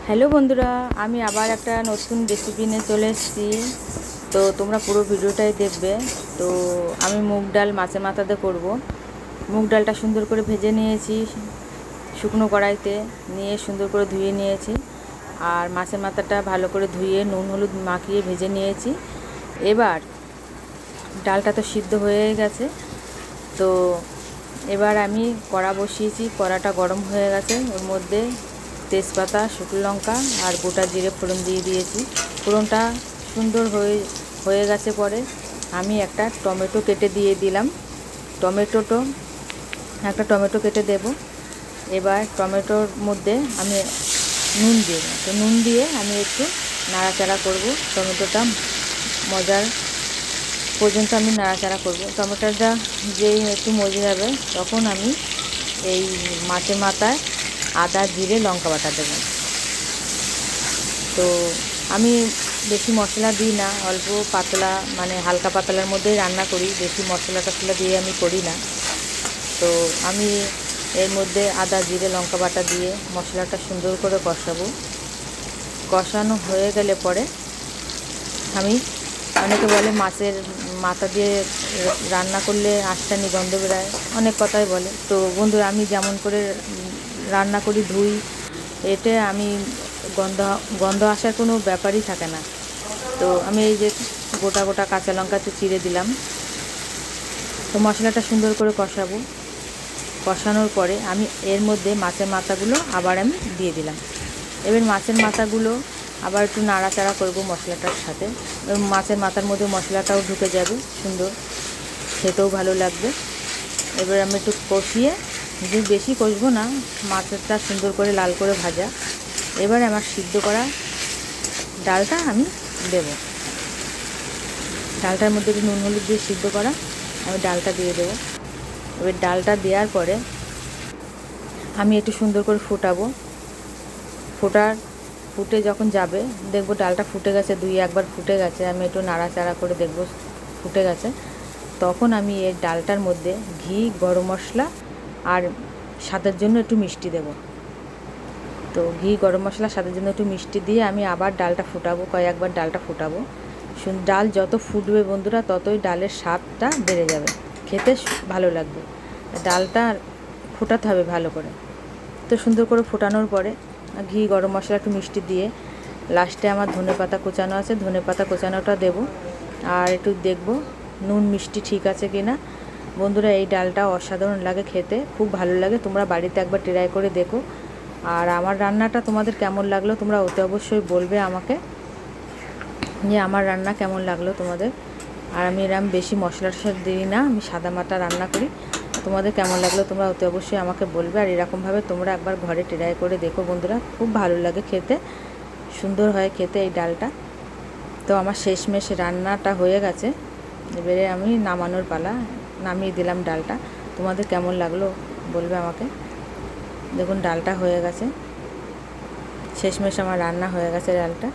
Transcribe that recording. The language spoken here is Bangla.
হ্যালো বন্ধুরা, আমি আবার একটা নতুন রেসিপি নিয়ে চলে এসেছি। তো তোমরা পুরো ভিডিওটাই দেখবে। তো আমি মুগ ডাল মাছের মাথাতে করব। মুগ ডালটা সুন্দর করে ভেজে নিয়েছি শুকনো কড়াইতে, নিয়ে সুন্দর করে ধুয়ে নিয়েছি। আর মাছের মাথাটা ভালো করে ধুয়ে নুন হলুদ মাখিয়ে ভেজে নিয়েছি। এবার ডালটা তো সিদ্ধ হয়ে গেছে। তো এবার আমি কড়া বসিয়েছি, কড়াটা গরম হয়ে গেছে। ওর মধ্যে তেজপাতা, শুকনো লঙ্কা আর গোটা জিরে ফোড়ন দিয়ে দিয়েছি। ফোড়নটা সুন্দর হয়ে গেছে পরে আমি একটা টমেটো কেটে দিয়ে দিলাম। একটা টমেটো কেটে দেব। এবার টমেটোর মধ্যে আমি নুন দিয়ে দেবো। তো নুন দিয়ে আমি একটু নাড়াচাড়া করব। টমেটোটা মজার পর্যন্ত আমি নাড়াচাড়া করব। টমেটোটা যেই একটু মজে যাবে তখন আমি এই মাছের মাথায় আদা জিরে লঙ্কা বাটা দেব। তো আমি বেশি মশলা দিই না, অল্প পাতলা মানে হালকা পাতলার মধ্যেই রান্না করি, বেশি মশলা টশলা দিয়ে আমি করি না। তো আমি এর মধ্যে আদা জিরে লঙ্কা বাটা দিয়ে মশলাটা সুন্দর করে কষাবো। কষানো হয়ে গেলে পরে আমি, অনেকে বলে মাছের মাথা দিয়ে রান্না করলে আঁশটানি গন্ধ বেরায়, অনেক কথাই বলে। তো বন্ধুরা, আমি যেমন করে রান্না করি ধুই, এতে আমি গন্ধ আসার কোনো ব্যাপারই থাকে না। তো আমি এই যে গোটা গোটা কাঁচা লঙ্কা একটু চিড়ে দিলাম। তো মশলাটা সুন্দর করে কষাবো। কষানোর পরে আমি এর মধ্যে মাছের মাথাগুলো আবার আমি দিয়ে দিলাম। এবার মাছের মাথাগুলো আবার একটু নাড়াচাড়া করব মশলাটার সাথে। মাছের মাথার মধ্যে মশলাটাও ঢুকে যাবে, সুন্দর খেতেও ভালো লাগবে। এবার আমি একটু কষিয়ে, যে বেশি কষবো না, মাছেরটা সুন্দর করে লাল করে ভাজা। এবারে আমার সিদ্ধ করা ডালটা আমি দেব। ডালটার মধ্যে একটু নুন হলুদ দিয়ে সিদ্ধ করা আমি ডালটা দিয়ে দেবো। এবার ডালটা দেওয়ার পরে আমি একটু সুন্দর করে ফোটাবো। ফুটে যখন যাবে, দেখবো ডালটা ফুটে গেছে, একবার ফুটে গেছে, আমি একটু নাড়াচাড়া করে দেখবো ফুটে গেছে। তখন আমি এই ডালটার মধ্যে ঘি, গরম মশলা আর স্বাদের জন্য একটু মিষ্টি দেব। তো ঘি, গরম মশলা, স্বাদের জন্য একটু মিষ্টি দিয়ে আমি আবার ডালটা ফুটাবো, কয়েকবার ডালটা ফুটাবো। ডাল যত ফুটবে বন্ধুরা, ততই ডালের স্বাদটা বেড়ে যাবে, খেতে ভালো লাগবে। ডালটা ফোটাতে হবে ভালো করে। তো সুন্দর করে ফোটানোর পরে ঘি, গরম মশলা, একটু মিষ্টি দিয়ে লাস্টে আমার ধনেপাতা কোচানো আছে, ধনেপাতা কোচানোটা দেব। আর একটু দেখব নুন মিষ্টি ঠিক আছে কি না। বন্ধুরা, এই ডালটা অসাধারণ লাগে খেতে, খুব ভালো লাগে। তোমরা বাড়িতে একবার ট্রাই করে দেখো। আর আমার রান্নাটা তোমাদের কেমন লাগলো তোমরা অতি অবশ্যই বলবে আমাকে, যে আমার রান্না কেমন লাগলো তোমাদের। আর আমি এরকম বেশি মশলা টশলা দিই না, আমি সাদা মাটা রান্না করি। তোমাদের কেমন লাগলো তোমরা অতি অবশ্যই আমাকে বলবে। আর এরকমভাবে তোমরা একবার ঘরে ট্রাই করে দেখো বন্ধুরা, খুব ভালো লাগে খেতে, সুন্দর হয় খেতে এই ডালটা। তো আমার শেষমেশ রান্নাটা হয়ে গেছে, এবারে আমি নামানোর পালা। নামিয়ে দিলাম ডালটা। তোমাদের কেমন লাগলো বলবে আমাকে। দেখুন ডালটা হয়ে গেছে, শেষমেশ আমার রান্না হয়ে গেছে ডালটা।